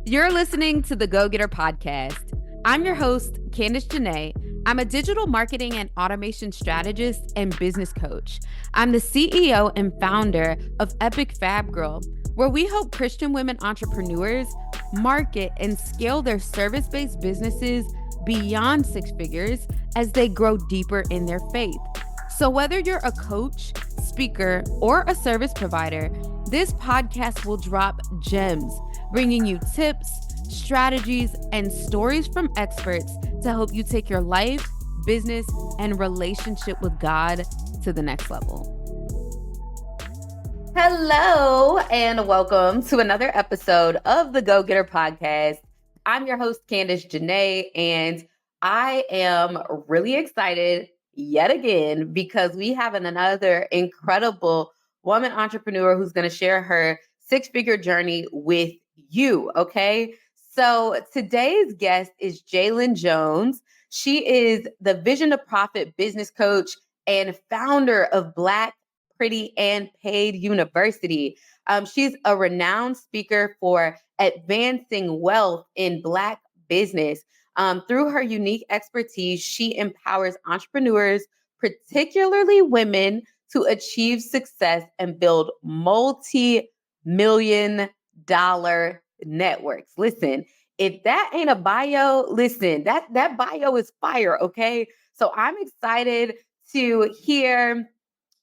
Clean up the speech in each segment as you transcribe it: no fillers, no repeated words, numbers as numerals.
You're listening to the Go Getter podcast. I'm your host, Candice Janae. I'm a digital marketing and automation strategist and business coach. I'm the CEO and founder of Epic Fab Girl, where we help Christian women entrepreneurs market and scale their service-based businesses beyond six figures as they grow deeper in their faith. So whether you're a coach, speaker, or a service provider, this podcast will drop gems, bringing you tips, strategies, and stories from experts to help you take your life, business, and relationship with God to the next level. Hello, and welcome to another episode of the Go Getter podcast. I'm your host, Candice Janae, and I am really excited yet again because we have another incredible woman entrepreneur who's going to share her six-figure journey with you, okay? So today's guest is Jalynn Jones. She is the Vision to Profit business coach and founder of Black, Pretty, and Paid University. She's a renowned speaker for advancing wealth in Black business. Through her unique expertise, she empowers entrepreneurs, particularly women, to achieve success and build multi-million dollar networks. Listen, if that ain't a bio, listen, that bio is fire, okay? So I'm excited to hear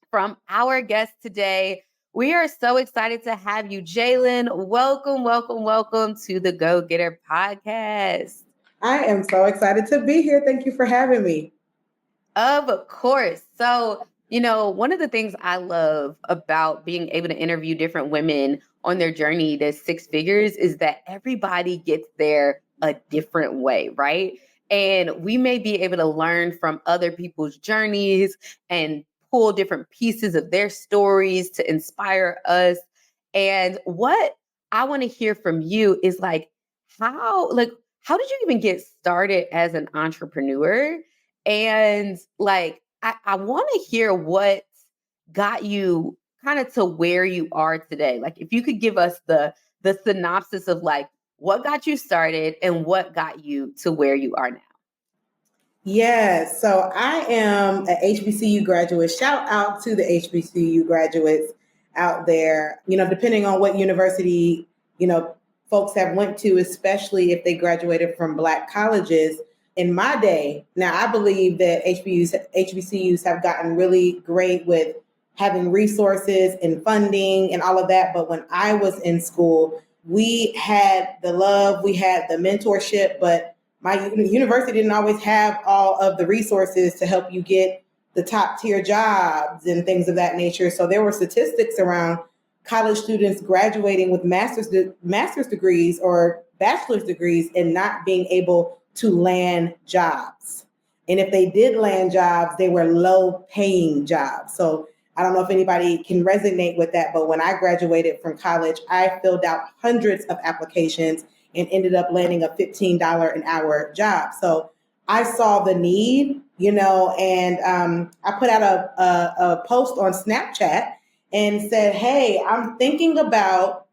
from our guest today. We are so excited to have you, Jalynn. Welcome, welcome, welcome to the Go Getter podcast. I am so excited to be here. Thank you for having me. Of course. So, one of the things I love about being able to interview different women on their journey to six figures is that everybody gets there a different way, right? And we may be able to learn from other people's journeys and pull different pieces of their stories to inspire us. And what I want to hear from you is how did you even get started as an entrepreneur? And I want to hear what got you kind of to where you are today. Like, if you could give us the synopsis of what got you started and what got you to where you are now. Yes, so I am an HBCU graduate. Shout out to the HBCU graduates out there. Depending on what university, folks have went to, especially if they graduated from Black colleges. In my day, now I believe that HBCUs have gotten really great with having resources and funding and all of that. But when I was in school, we had the love, we had the mentorship, but my university didn't always have all of the resources to help you get the top tier jobs and things of that nature. So there were statistics around college students graduating with master's degrees or bachelor's degrees and not being able to land jobs. And if they did land jobs, they were low paying jobs. So I don't know if anybody can resonate with that, but when I graduated from college, I filled out hundreds of applications and ended up landing a $15 an hour job. So I saw the need, and I put out a post on Snapchat and said, hey, I'm thinking about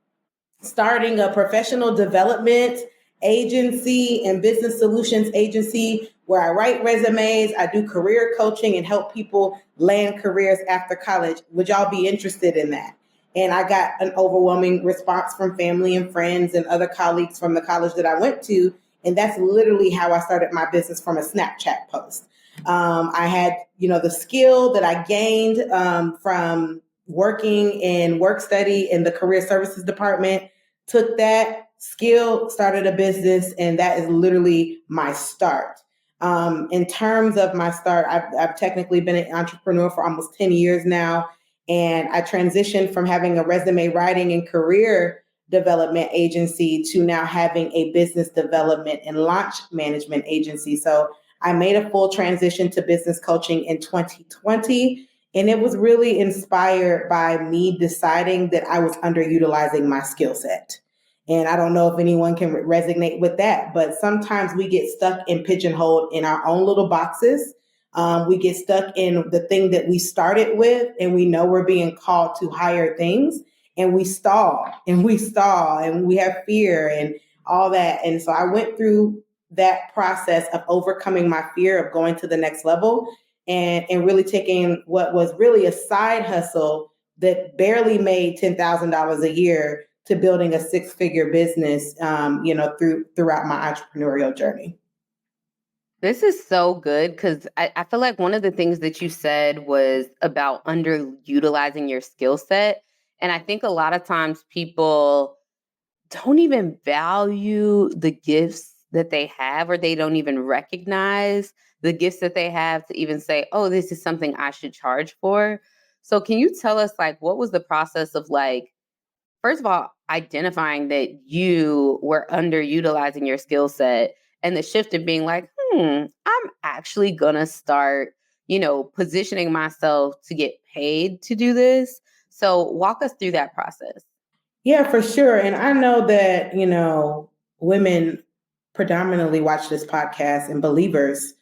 starting a professional development agency and business solutions agency where I write resumes, I do career coaching and help people land careers after college. Would y'all be interested in that? And I got an overwhelming response from family and friends and other colleagues from the college that I went to. And that's literally how I started my business, from a Snapchat post. I had, the skill that I gained from working in work study in the career services department, took that skill, started a business, and that is literally my start. In terms of my start, I've technically been an entrepreneur for almost 10 years now. And I transitioned from having a resume writing and career development agency to now having a business development and launch management agency. So I made a full transition to business coaching in 2020. And it was really inspired by me deciding that I was underutilizing my skill set. And I don't know if anyone can resonate with that, but sometimes we get stuck and pigeonholed in our own little boxes. We get stuck in the thing that we started with, and we know we're being called to higher things, and we stall and we have fear and all that. And so I went through that process of overcoming my fear of going to the next level and really taking what was really a side hustle that barely made $10,000 a year to building a six-figure business, throughout my entrepreneurial journey. This is so good because I feel like one of the things that you said was about underutilizing your skill set. And I think a lot of times people don't even value the gifts that they have, or they don't even recognize the gifts that they have to even say, oh, this is something I should charge for. So can you tell us, like, what was the process of, like, first of all, identifying that you were underutilizing your skill set, and the shift of being like, I'm actually gonna start, positioning myself to get paid to do this. So walk us through that process. Yeah, for sure. And I know that, women predominantly watch this podcast and believers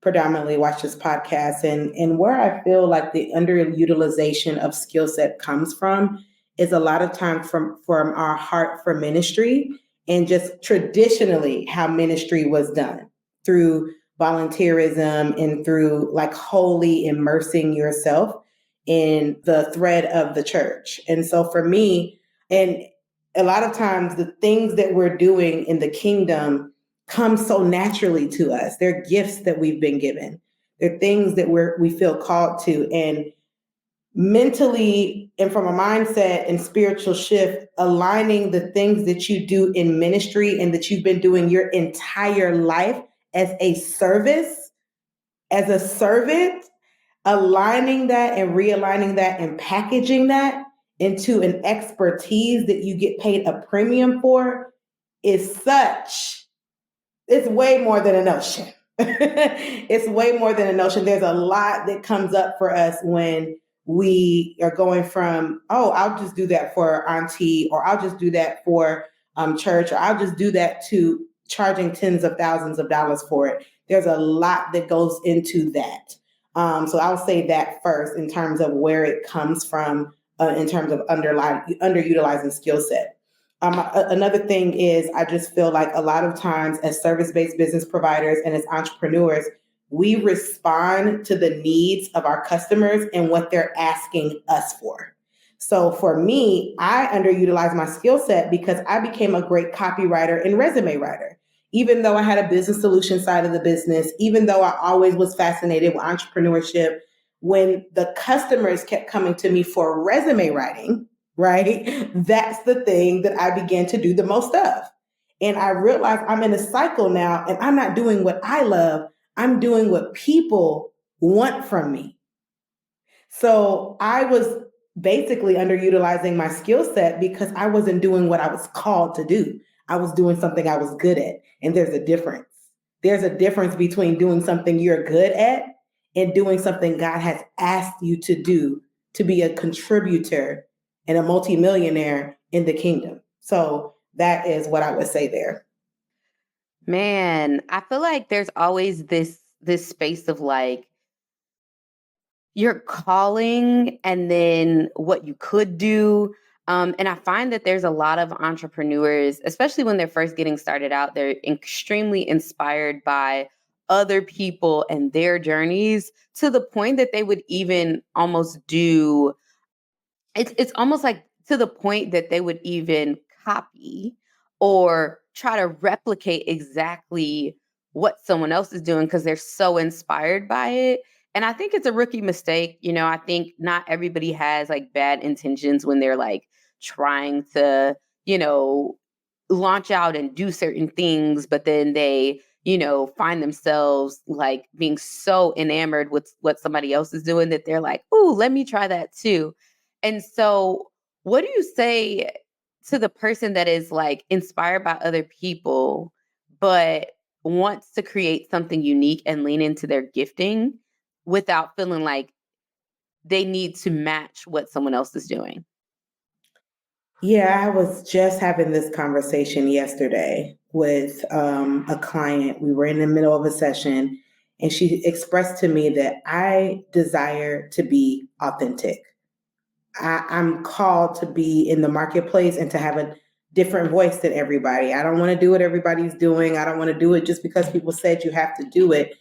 predominantly watch this podcast. And where I feel like the underutilization of skill set comes from is a lot of time from our heart for ministry and just traditionally how ministry was done through volunteerism and through like wholly immersing yourself in the thread of the church. And so for me, and a lot of times the things that we're doing in the kingdom come so naturally to us. They're gifts that we've been given. They're things that we feel called to. And mentally and from a mindset and spiritual shift, aligning the things that you do in ministry and that you've been doing your entire life as a service, as a servant, aligning that and realigning that and packaging that into an expertise that you get paid a premium for is it's way more than a notion. It's way more than a notion. There's a lot that comes up for us when we are going from, oh, I'll just do that for auntie, or I'll just do that for church, or I'll just do that, to charging tens of thousands of dollars for it. There's a lot that goes into that. So I'll say that first in terms of where it comes from, in terms of underutilizing skill set. Another thing is, I just feel like a lot of times as service-based business providers and as entrepreneurs, we respond to the needs of our customers and what they're asking us for. So for me, I underutilized my skill set because I became a great copywriter and resume writer. Even though I had a business solution side of the business, even though I always was fascinated with entrepreneurship, when the customers kept coming to me for resume writing, right? That's the thing that I began to do the most of. And I realized I'm in a cycle now, and I'm not doing what I love. I'm doing what people want from me. So I was basically underutilizing my skill set because I wasn't doing what I was called to do. I was doing something I was good at. And there's a difference. There's a difference between doing something you're good at and doing something God has asked you to do, to be a contributor and a multimillionaire in the kingdom. So that is what I would say there. Man, I feel like there's always this space of, like, your calling and then what you could do. And I find that there's a lot of entrepreneurs, especially when they're first getting started out, they're extremely inspired by other people and their journeys, to the point that they would even almost do, it's almost like to the point that they would even copy or try to replicate exactly what someone else is doing because they're so inspired by it. And I think it's a rookie mistake. I think not everybody has, like, bad intentions when they're, like, trying to, you know, launch out and do certain things, but then they, find themselves, like, being so enamored with what somebody else is doing that they're like, "Ooh, let me try that too." And so, what do you say to the person that is, like, inspired by other people, but wants to create something unique and lean into their gifting without feeling like they need to match what someone else is doing? Yeah, I was just having this conversation yesterday with a client. We were in the middle of a session, and she expressed to me that I desire to be authentic. I'm called to be in the marketplace and to have different voice than everybody. I don't want to do what everybody's doing. I don't want to do it just because people said you have to do it.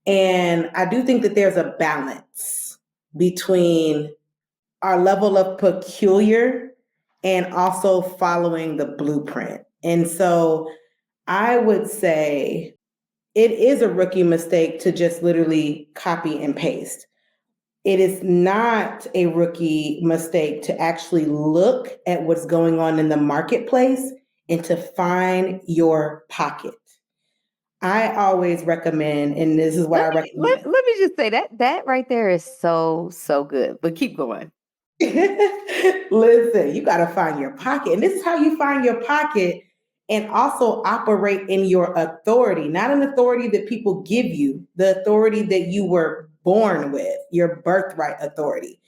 And I do think that there's a balance between our level of peculiar and also following the blueprint. And so I would say it is a rookie mistake to just literally copy and paste. It is not a rookie mistake to actually look at what's going on in the marketplace and to find your pocket. I always recommend, and this is what I recommend. Let me just say that right there is so good. But keep going. Listen, you got to find your pocket. And this is how you find your pocket and also operate in your authority, not an authority that people give you, the authority that you were born with, your birthright authority.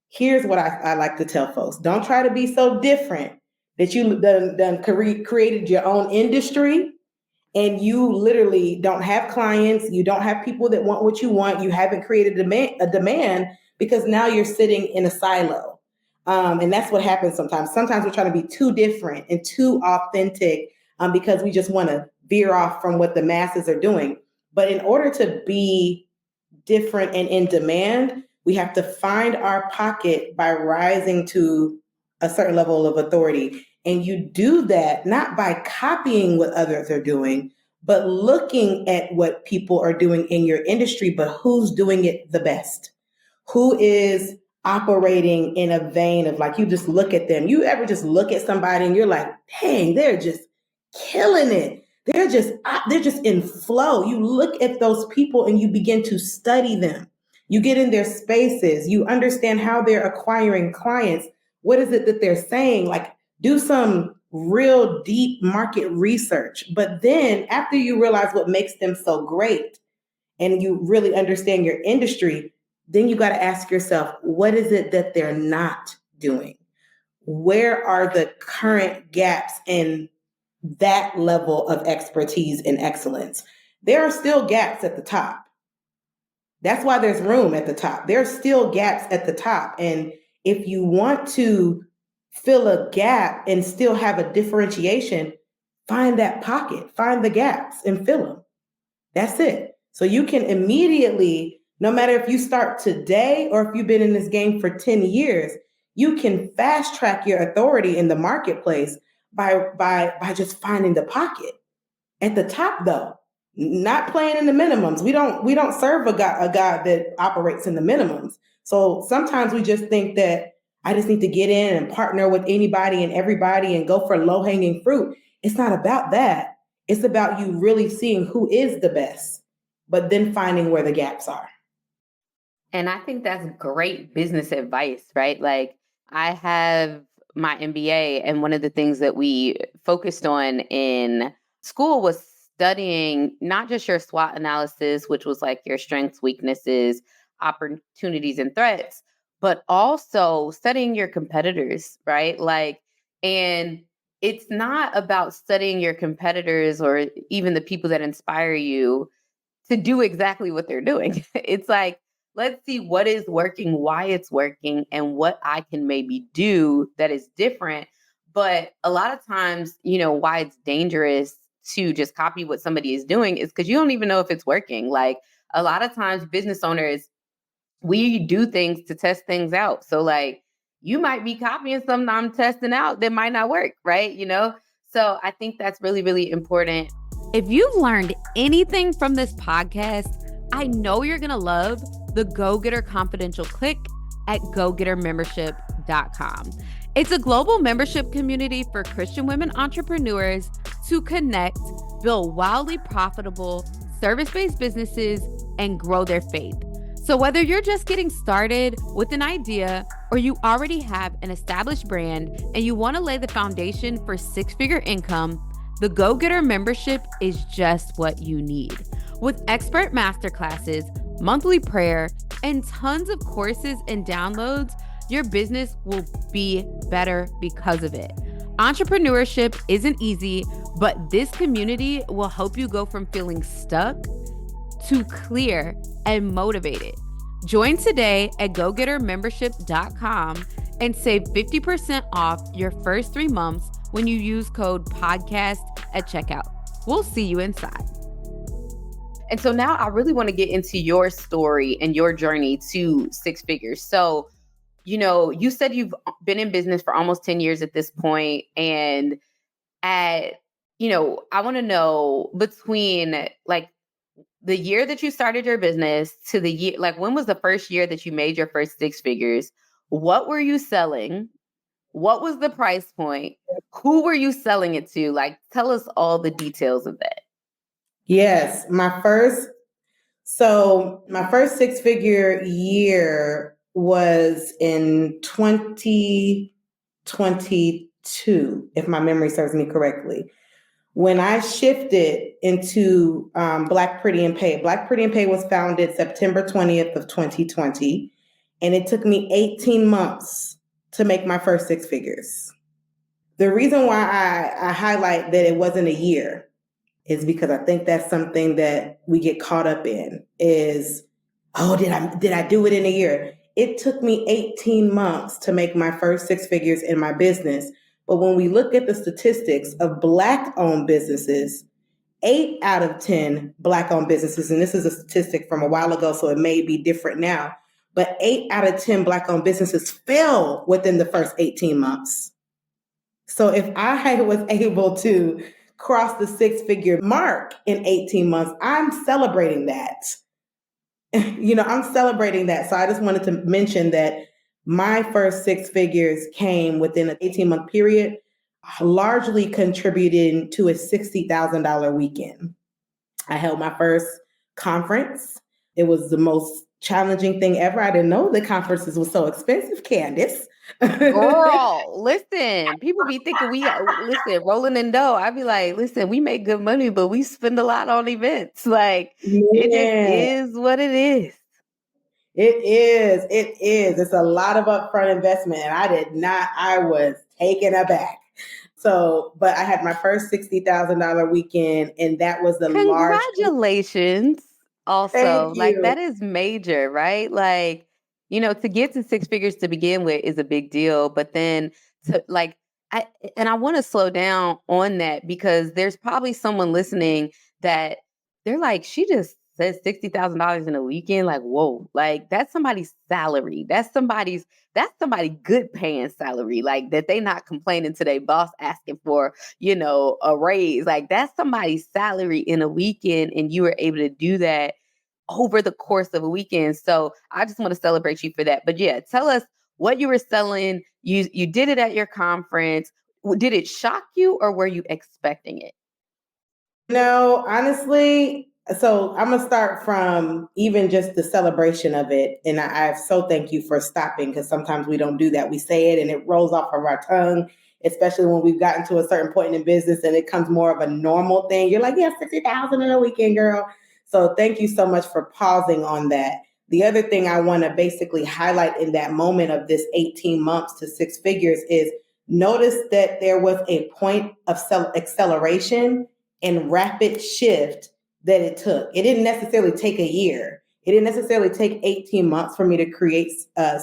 Here's what I like to tell folks. Don't try to be so different that you done created your own industry and you literally don't have clients. You don't have people that want what you want. You haven't created a demand because now you're sitting in a silo. And that's what happens sometimes. Sometimes we're trying to be too different and too authentic because we just want to veer off from what the masses are doing. But in order to be different and in demand, we have to find our pocket by rising to a certain level of authority. And you do that not by copying what others are doing, but looking at what people are doing in your industry, but who's doing it the best? Who is operating in a vein of like, you just look at them. You ever just look at somebody and you're like, dang, they're just killing it. They're just in flow. You look at those people and you begin to study them. You get in their spaces. You understand how they're acquiring clients. What is it that they're saying? Like, do some real deep market research. But then after you realize what makes them so great and you really understand your industry, then you got to ask yourself, what is it that they're not doing? Where are the current gaps in that level of expertise and excellence? There are still gaps at the top. That's why there's room at the top. There are still gaps at the top. And if you want to fill a gap and still have a differentiation, find that pocket, find the gaps and fill them. That's it. So you can immediately, no matter if you start today or if you've been in this game for 10 years, you can fast track your authority in the marketplace by just finding the pocket. At the top though, not playing in the minimums. We don't serve a God that operates in the minimums. So sometimes we just think that I just need to get in and partner with anybody and everybody and go for low-hanging fruit. It's not about that. It's about you really seeing who is the best, but then finding where the gaps are. And I think that's great business advice, right? Like, I have my MBA, and one of the things that we focused on in school was studying not just your SWOT analysis, which was like your strengths, weaknesses, opportunities, and threats, but also studying your competitors, right? Like, and it's not about studying your competitors or even the people that inspire you to do exactly what they're doing. It's like, let's see what is working, why it's working, and what I can maybe do that is different. But a lot of times, why it's dangerous to just copy what somebody is doing is because you don't even know if it's working. Like, a lot of times business owners, we do things to test things out. So like, you might be copying something I'm testing out that might not work, right? So I think that's really, really important. If you've learned anything from this podcast, I know you're going to love the Go Getter Confidential Click at GoGetterMembership.com. It's a global membership community for Christian women entrepreneurs to connect, build wildly profitable service-based businesses, and grow their faith. So whether you're just getting started with an idea or you already have an established brand and you want to lay the foundation for six-figure income, the Go Getter membership is just what you need. With expert masterclasses, monthly prayer, and tons of courses and downloads, your business will be better because of it. Entrepreneurship isn't easy, but this community will help you go from feeling stuck to clear and motivated. Join today at GoGetterMembership.com and save 50% off your first 3 months when you use code podcast at checkout. We'll see you inside. And so now I really want to get into your story and your journey to six figures. So, you said you've been in business for almost 10 years at this point. And I want to know between like the year that you started your business to the year, like when was the first year that you made your first six figures? What were you selling? What was the price point? Who were you selling it to? Like, tell us all the details of that. Yes, my first six-figure year was in 2022, if my memory serves me correctly. When I shifted into Black Pretty and Pay. Black Pretty and Pay was founded September 20th of 2020, and it took me 18 months to make my first six figures. The reason why I highlight that it wasn't a year is because I think that's something that we get caught up in is, oh, did I do it in a year? It took me 18 months to make my first six figures in my business. But when we look at the statistics of Black-owned businesses, 8 out of 10 Black-owned businesses, and this is a statistic from a while ago, so it may be different now, but 8 out of 10 Black-owned businesses fail within the first 18 months. So if I was able to cross the six-figure mark in 18 months, I'm celebrating that. I'm celebrating that. So I just wanted to mention that my first six figures came within an 18-month period, largely contributing to a $60,000 weekend. I held my first conference. It was the most challenging thing ever. I didn't know the conferences were so expensive, Candace. Girl, listen, people be thinking listen, rolling in dough. I be like, listen, we make good money, but we spend a lot on events. Like, it just Yeah. is what it is. It is. It is. It's a lot of upfront investment. And I was taken aback. So, but I had my first $60,000 weekend, and that was the large. Congratulations. Also, Thank like you. that is major, right? Like, to get to six figures to begin with is a big deal, but then to like I want to slow down on that because there's probably someone listening that they're like, she just said $60,000 in a weekend. Like, whoa, like that's somebody's salary. That's somebody good paying salary. Like that they not complaining to their boss asking for a raise. Like that's somebody's salary in a weekend, and you were able to do that over the course of a weekend. So I just want to celebrate you for that. But yeah, tell us what you were selling. You did it at your conference. Did it shock you, or were you expecting it? No, honestly, so I'm gonna start from even just the celebration of it. And I so thank you for stopping because sometimes we don't do that. We say it and it rolls off of our tongue, especially when we've gotten to a certain point in business and it comes more of a normal thing. You're like, yeah, 60,000 in a weekend, girl. So thank you so much for pausing on that. The other thing I want to basically highlight in that moment of this 18 months to six figures is notice that there was a point of acceleration and rapid shift that it took. It didn't necessarily take a year. It didn't necessarily take 18 months for me to create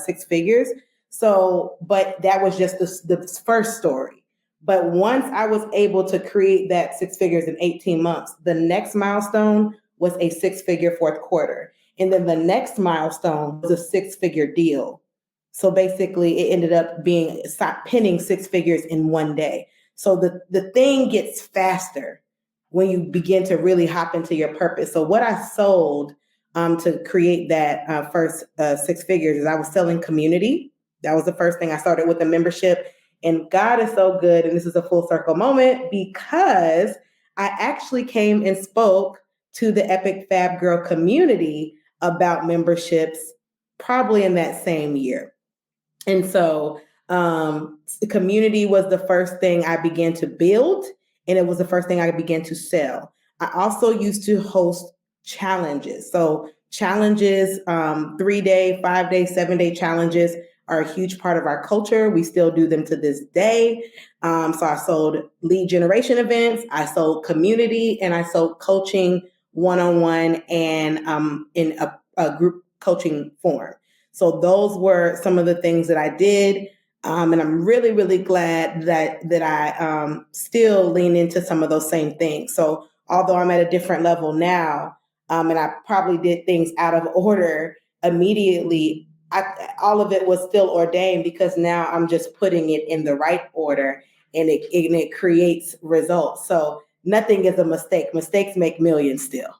six figures. So, but that was just the first story. But once I was able to create that six figures in 18 months, the next milestone was a six-figure fourth quarter. And then the next milestone was a six-figure deal. So basically, it ended up being pinning six figures in one day. So the thing gets faster when you begin to really hop into your purpose. So what I sold to create that first six figures is I was selling community. That was the first thing. I started with a membership. And God is so good. And this is a full circle moment because I actually came and spoke to the Epic Fab Girl community about memberships probably in that same year. And so the community was the first thing I began to build, and it was the first thing I began to sell. I also used to host challenges. So challenges, 3-day, 5-day, 7-day challenges are a huge part of our culture. We still do them to this day. So I sold lead generation events, I sold community, and I sold coaching one-on-one and in a group coaching form. So those were some of the things that I did. And I'm really, really glad that I still lean into some of those same things. So although I'm at a different level now, and I probably did things out of order immediately, all of it was still ordained because now I'm just putting it in the right order, and it creates results. So nothing is a mistake. Mistakes make millions still,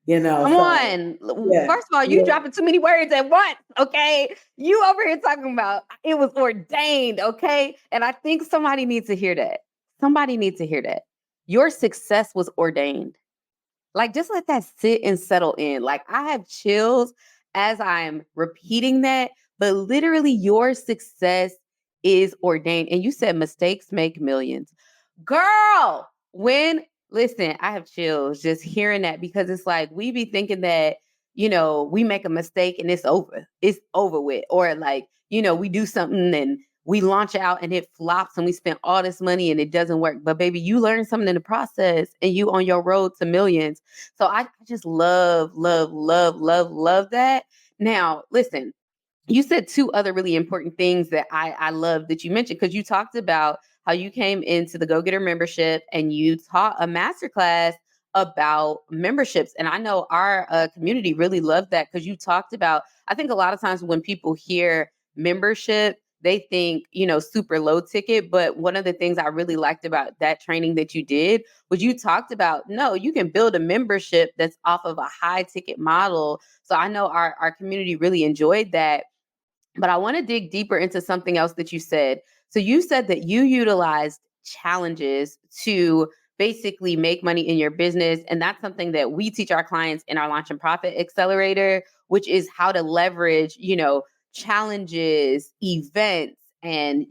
Come So on. yeah, First of all, you yeah. dropping too many words at once, okay? You over here talking about it was ordained, okay? And I think somebody needs to hear that. Somebody needs to hear that. Your success was ordained. Like, just let that sit and settle in. Like, I have chills as I'm repeating that, but literally, your success is ordained. And you said mistakes make millions. Girl, listen, I have chills just hearing that because it's like we be thinking that, we make a mistake and it's over. It's over with. Or like, we do something and we launch out and it flops and we spend all this money and it doesn't work. But baby, you learn something in the process and you on your road to millions. So I just love, love, love, love, love that. Now, listen, you said two other really important things that I love that you mentioned because you talked about how you came into the Go Getter membership and you taught a masterclass about memberships. And I know our community really loved that because you talked about, I think a lot of times when people hear membership, they think, super low ticket. But one of the things I really liked about that training that you did was you talked about, no, you can build a membership that's off of a high ticket model. So I know our community really enjoyed that. But I want to dig deeper into something else that you said. So you said that you utilized challenges to basically make money in your business. And that's something that we teach our clients in our Launch and Profit Accelerator, which is how to leverage, challenges, events, and,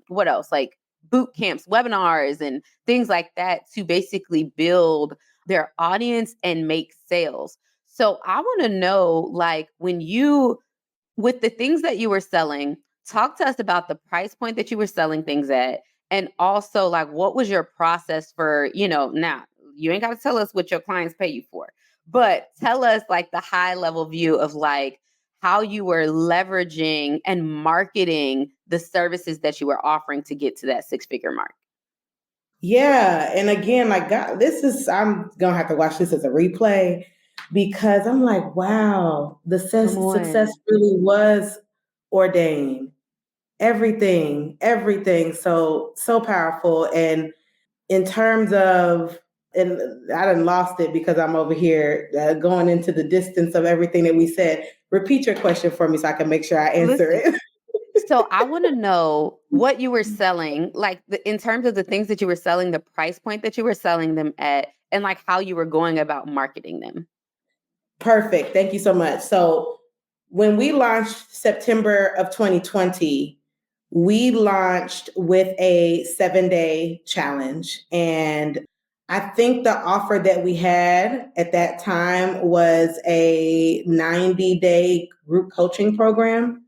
what else? Like boot camps, webinars, and things like that to basically build their audience and make sales. So I want to know, like, with the things that you were selling, talk to us about the price point that you were selling things at. And also, like, what was your process for, now you ain't got to tell us what your clients pay you for, but tell us like the high level view of like how you were leveraging and marketing the services that you were offering to get to that six-figure mark. Yeah. And again, like God, I'm gonna have to watch this as a replay because I'm like, wow, the Come success on. really was ordained. Everything. So powerful. And in terms of, and I done lost it because I'm over here going into the distance of everything that we said. Repeat your question for me so I can make sure I answer Listen, it. so I want to know what you were selling, like in terms of the things that you were selling, the price point that you were selling them at, and like how you were going about marketing them. Perfect. Thank you so much. So when we launched September of 2020, we launched with a 7-day challenge. And I think the offer that we had at that time was a 90-day group coaching program.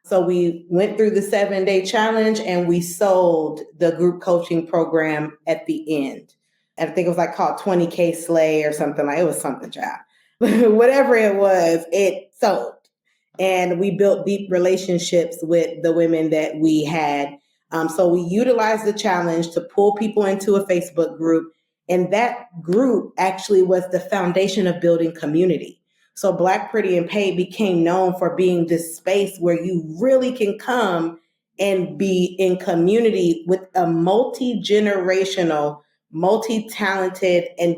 So we went through the 7-day challenge and we sold the group coaching program at the end. And I think it was like called 20K Slay or something, like it was something, child. Whatever it was, it sold. And we built deep relationships with the women that we had. So we utilized the challenge to pull people into a Facebook group. And that group actually was the foundation of building community. So Black, Pretty, and Paid became known for being this space where you really can come and be in community with a multi-generational, multi-talented, and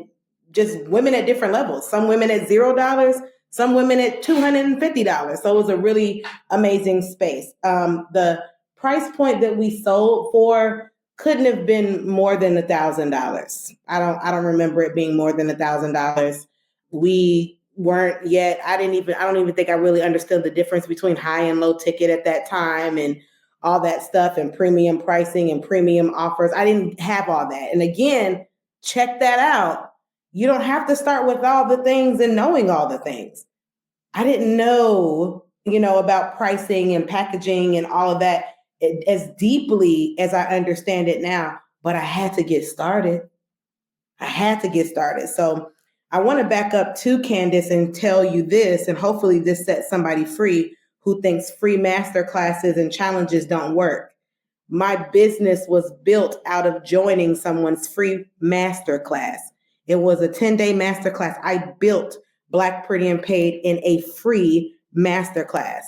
just women at different levels. Some women at $0, some women at $250. So it was a really amazing space. The price point that we sold for couldn't have been more than $1,000. I don't remember it being more than $1,000. We weren't yet, I don't even think I really understood the difference between high and low ticket at that time and all that stuff and premium pricing and premium offers. I didn't have all that. And again, check that out. You don't have to start with all the things and knowing all the things. I didn't know, about pricing and packaging and all of that as deeply as I understand it now, but I had to get started. So I want to back up to Candace and tell you this, and hopefully this sets somebody free who thinks free master classes and challenges don't work. My business was built out of joining someone's free master class. It was a 10-day master class. I built Black, Pretty, and Paid in a free master class.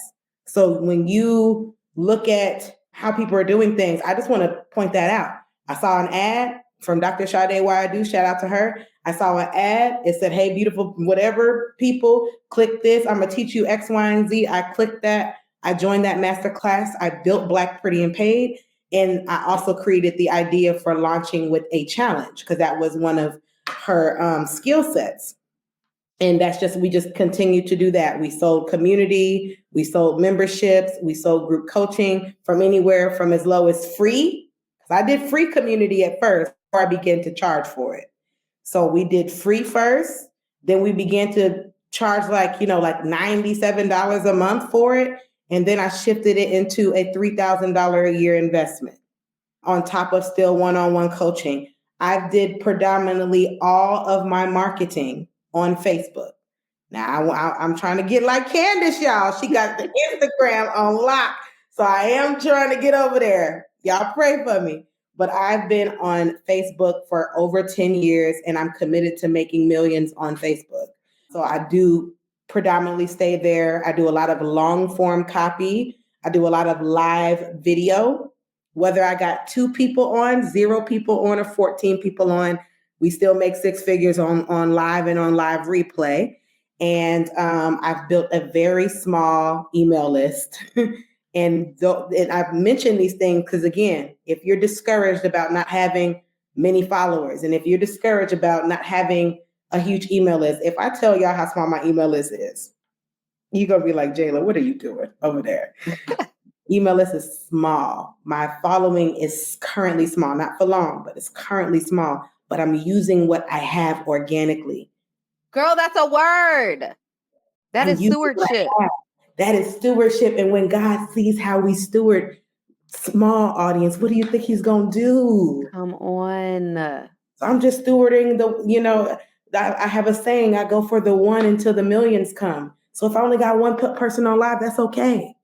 So when you look at how people are doing things, I just want to point that out. I saw an ad from Dr. Sade Why I Do, shout out to her. I saw an ad. It said, hey, beautiful, whatever people, click this. I'm going to teach you X, Y, and Z. I clicked that. I joined that master class. I built Black, Pretty, and Paid. And I also created the idea for launching with a challenge because that was one of her skill sets. And we just continued to do that. We sold community, we sold memberships, we sold group coaching from anywhere from as low as free. I did free community at first before I began to charge for it. So we did free first, then we began to charge like $97 a month for it. And then I shifted it into a $3,000 a year investment on top of still one-on-one coaching. I did predominantly all of my marketing on Facebook. Now I'm trying to get like Candace, y'all. She got the Instagram on lock. So I am trying to get over there. Y'all pray for me. But I've been on Facebook for over 10 years and I'm committed to making millions on Facebook. So I do predominantly stay there. I do a lot of long form copy. I do a lot of live video. Whether I got 2 people on, 0 people on, or 14 people on, we still make 6 figures on live and on live replay. And I've built a very small email list. And I've mentioned these things because, again, if you're discouraged about not having many followers, and if you're discouraged about not having a huge email list, if I tell y'all how small my email list is, you're going to be like, Jalynn, what are you doing over there? Email list is small. My following is currently small, not for long, but it's currently small. But I'm using what I have organically. Girl, that's a word. That is stewardship. That is stewardship. And when God sees how we steward small audience, what do you think he's going to do? Come on. So I'm just stewarding I have a saying, I go for the one until the millions come. So if I only got one person on live, that's okay.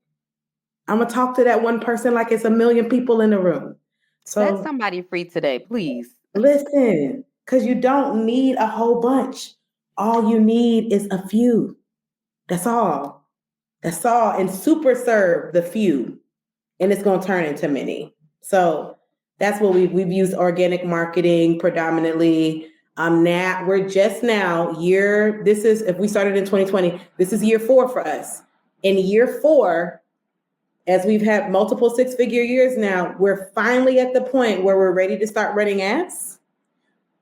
I'm going to talk to that one person like it's a million people in the room. So set somebody free today, please. Listen, because you don't need a whole bunch. All you need is a few. That's all. That's all. And super serve the few. And it's going to turn into many. So that's what we've used organic marketing predominantly. If we started in 2020, this is year 4 for us. In year 4, as we've had multiple 6-figure years now, we're finally at the point where we're ready to start running ads.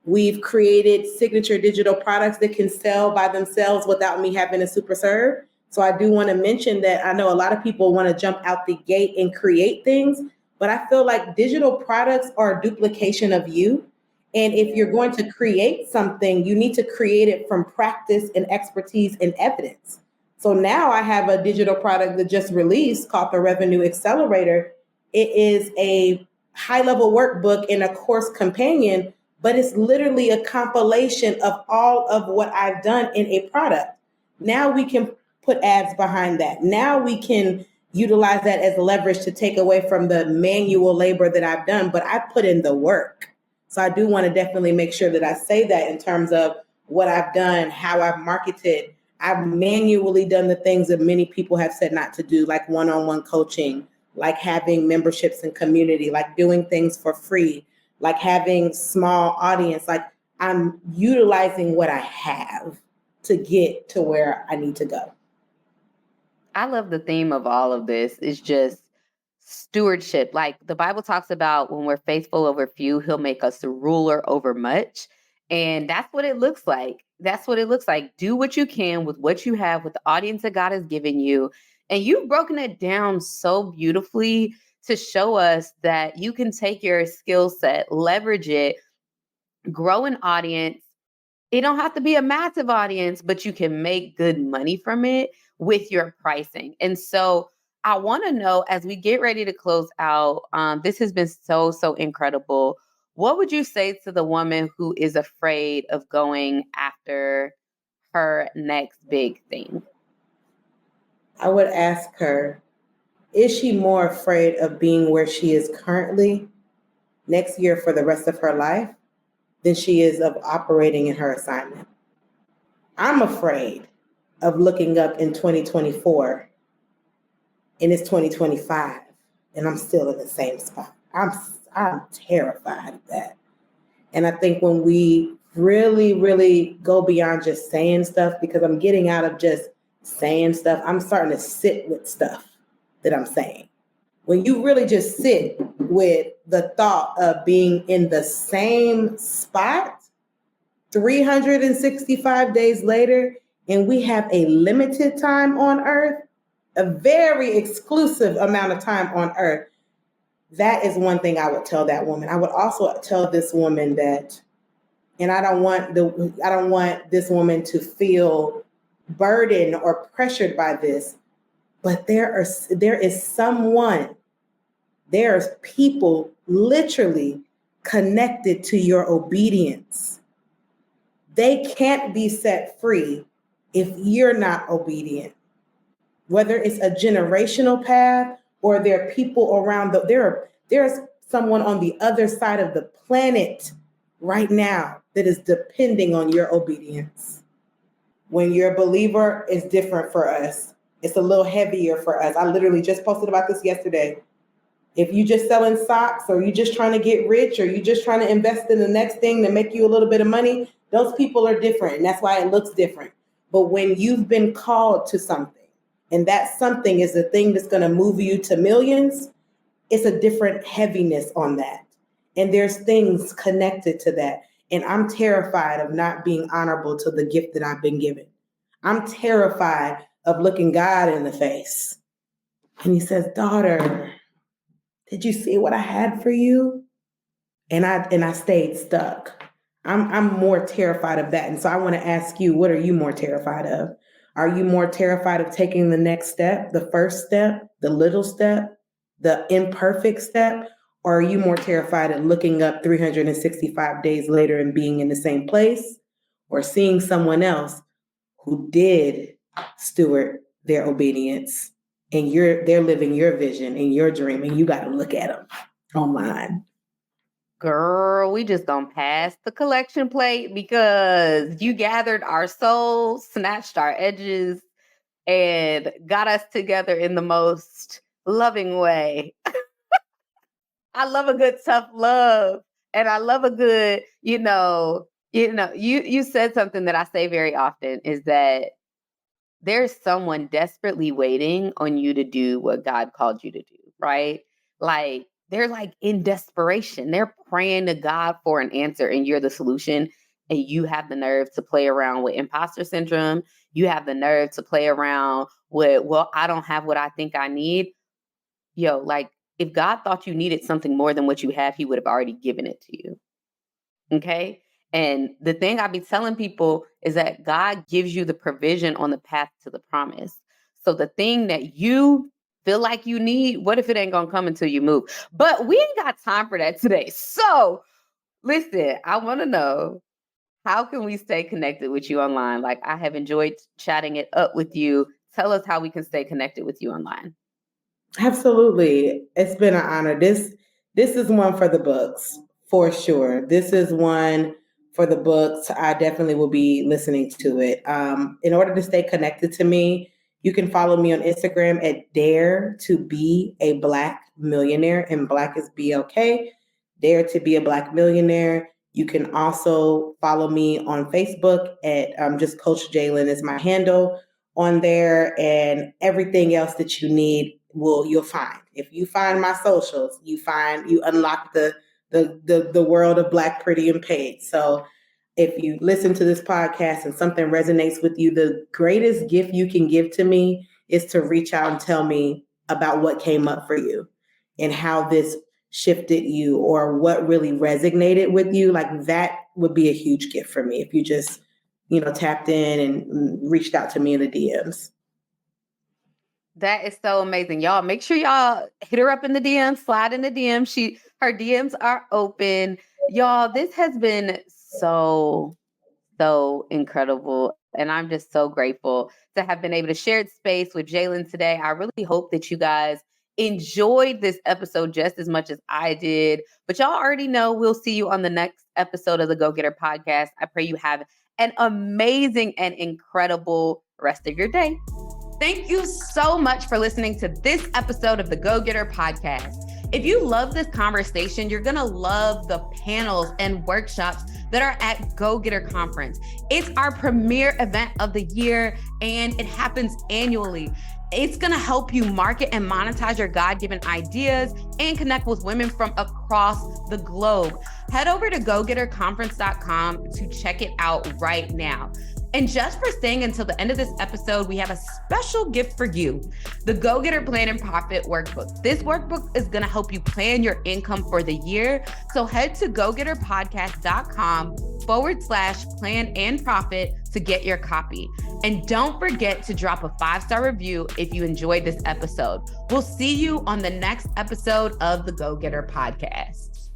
We've created signature digital products that can sell by themselves without me having to super serve. So I do want to mention that I know a lot of people want to jump out the gate and create things, but I feel like digital products are a duplication of you. And if you're going to create something, you need to create it from practice and expertise and evidence. So now I have a digital product that just released called the Revenue Accelerator. It is a high-level workbook and a course companion, but it's literally a compilation of all of what I've done in a product. Now we can put ads behind that. Now we can utilize that as leverage to take away from the manual labor that I've done, but I put in the work. So I do want to definitely make sure that I say that in terms of what I've done, how I've marketed. I've manually done the things that many people have said not to do, like one-on-one coaching, like having memberships and community, like doing things for free, like having small audience. Like I'm utilizing what I have to get to where I need to go. I love the theme of all of this is just stewardship. Like the Bible talks about when we're faithful over few, he'll make us a ruler over much. And that's what it looks like. That's what it looks like. Do what you can with what you have, with the audience that God has given you. And you've broken it down so beautifully to show us that you can take your skill set, leverage it, grow an audience. It don't have to be a massive audience, but you can make good money from it with your pricing. And so I want to know, as we get ready to close out, this has been so incredible. What would you say to the woman who is afraid of going after her next big thing? I would ask her, is she more afraid of being where she is currently next year for the rest of her life than she is of operating in her assignment? I'm afraid of looking up in 2024 and it's 2025 and I'm still in the same spot. I'm terrified of that. And I think when we really, really go beyond just saying stuff, because I'm getting out of just saying stuff, I'm starting to sit with stuff that I'm saying. When you really just sit with the thought of being in the same spot 365 days later, and we have a limited time on earth, a very exclusive amount of time on earth, that is one thing I would tell that woman. I would also tell this woman that, and I don't want this woman to feel burdened or pressured by this, but there's people literally connected to your obedience. They can't be set free if you're not obedient. Whether it's a generational path or there are people around there's someone on the other side of the planet right now that is depending on your obedience. When you're a believer, it's different for us. It's a little heavier for us. I literally just posted about this yesterday. If you just selling socks or you just trying to get rich or you just trying to invest in the next thing to make you a little bit of money, those people are different. And that's why it looks different. But when you've been called to something and that something is the thing that's going to move you to millions, it's a different heaviness on that. And there's things connected to that. And I'm terrified of not being honorable to the gift that I've been given. I'm terrified of looking God in the face. And he says, daughter, did you see what I had for you? And I stayed stuck. I'm more terrified of that. And so I want to ask you, what are you more terrified of? Are you more terrified of taking the next step, the first step, the little step, the imperfect step? Or are you more terrified of looking up 365 days later and being in the same place, or seeing someone else who did steward their obedience and they're living your vision and your dream, and you got to look at them online? Girl, we just gonna pass the collection plate because you gathered our souls, snatched our edges, and got us together in the most loving way. I love a good tough love, and I love a good, you said something that I say very often is that there's someone desperately waiting on you to do what God called you to do, right? Like they're like in desperation. They're praying to God for an answer and you're the solution. And you have the nerve to play around with imposter syndrome. You have the nerve to play around with, well, I don't have what I think I need. Yo, like if God thought you needed something more than what you have, he would have already given it to you. Okay. And the thing I be telling people is that God gives you the provision on the path to the promise. So the thing that you feel like you need, what if it ain't gonna come until you move? But we ain't got time for that today. So listen, I want to know, how can we stay connected with you online? Like I have enjoyed chatting it up with you. Tell us how we can stay connected with you online. Absolutely. It's been an honor. This is one for the books, for sure. This is one for the books. I definitely will be listening to it. In order to stay connected to me, you can follow me on Instagram at Dare to Be a Black Millionaire, and Black is BLK. Dare to Be a Black Millionaire. You can also follow me on Facebook at just Coach Jalynn is my handle on there, and everything else that you need you'll find. If you find my socials, you unlock the world of Black, Pretty, and Paid. So if you listen to this podcast and something resonates with you, the greatest gift you can give to me is to reach out and tell me about what came up for you and how this shifted you or what really resonated with you. Like that would be a huge gift for me if you just, tapped in and reached out to me in the DMs. That is so amazing. Y'all make sure y'all hit her up in the DMs, slide in the DMs. Her DMs are open. Y'all, this has been so incredible. And I'm just so grateful to have been able to share space with Jalynn today. I really hope that you guys enjoyed this episode just as much as I did. But y'all already know we'll see you on the next episode of the Go Getter podcast. I pray you have an amazing and incredible rest of your day. Thank you so much for listening to this episode of the Go Getter podcast. If you love this conversation, you're going to love the panels and workshops that are at Go Getter Conference. It's our premier event of the year, and it happens annually. It's going to help you market and monetize your God-given ideas and connect with women from across the globe. Head over to gogetterconference.com to check it out right now. And just for staying until the end of this episode, we have a special gift for you, the Go Getter Plan and Profit Workbook. This workbook is going to help you plan your income for the year. So head to gogetterpodcast.com/plan and profit to get your copy. And don't forget to drop a 5-star review if you enjoyed this episode. We'll see you on the next episode of the Go Getter Podcast.